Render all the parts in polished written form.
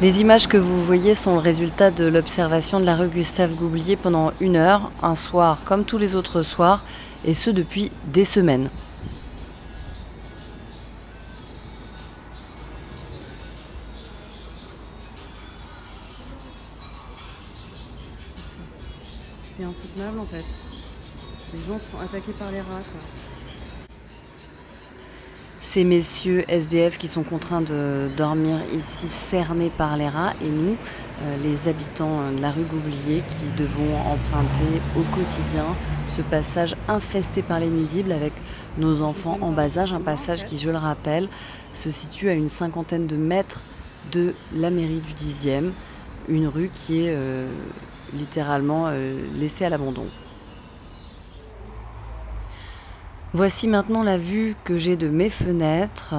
Les images que vous voyez sont le résultat de l'observation de la rue Gustave Goublier pendant 1 heure, un soir comme tous les autres soirs, et ce depuis des semaines. C'est insoutenable en fait. Les gens se font attaquer par les rats, quoi. Ces messieurs SDF qui sont contraints de dormir ici cernés par les rats et nous, les habitants de la rue Goublier qui devons emprunter au quotidien ce passage infesté par les nuisibles avec nos enfants en bas âge, un passage qui, je le rappelle, se situe à une cinquantaine de mètres de la mairie du 10e, une rue qui est littéralement laissée à l'abandon. Voici maintenant la vue que j'ai de mes fenêtres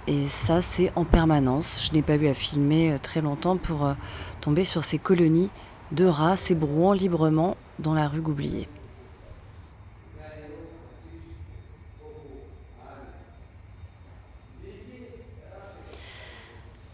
et ça c'est en permanence. Je n'ai pas eu à filmer très longtemps pour tomber sur ces colonies de rats s'ébrouant librement dans la rue Goublier.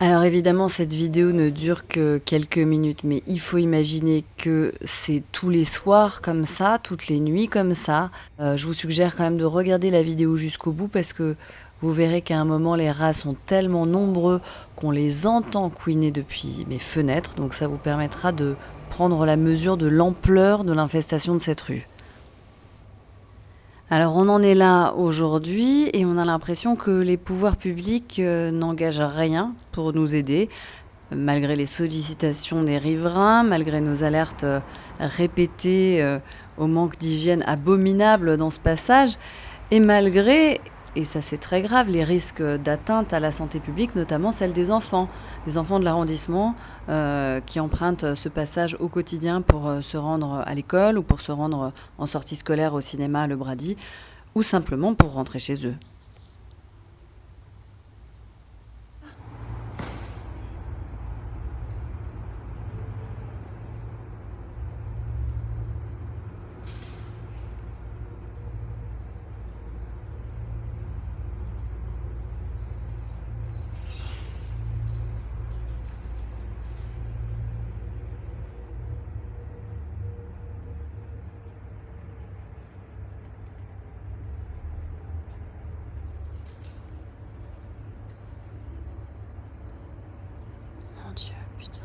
Alors évidemment, cette vidéo ne dure que quelques minutes, mais il faut imaginer que c'est tous les soirs comme ça, toutes les nuits comme ça. Je vous suggère quand même de regarder la vidéo jusqu'au bout parce que vous verrez qu'à un moment, les rats sont tellement nombreux qu'on les entend couiner depuis mes fenêtres. Donc ça vous permettra de prendre la mesure de l'ampleur de l'infestation de cette rue. Alors on en est là aujourd'hui et on a l'impression que les pouvoirs publics n'engagent rien pour nous aider, malgré les sollicitations des riverains, malgré nos alertes répétées au manque d'hygiène abominable dans ce passage, et malgré, et ça c'est très grave, les risques d'atteinte à la santé publique, notamment celle des enfants de l'arrondissement qui empruntent ce passage au quotidien pour se rendre à l'école ou pour se rendre en sortie scolaire au cinéma à Le Brady, ou simplement pour rentrer chez eux. Mon Dieu, putain.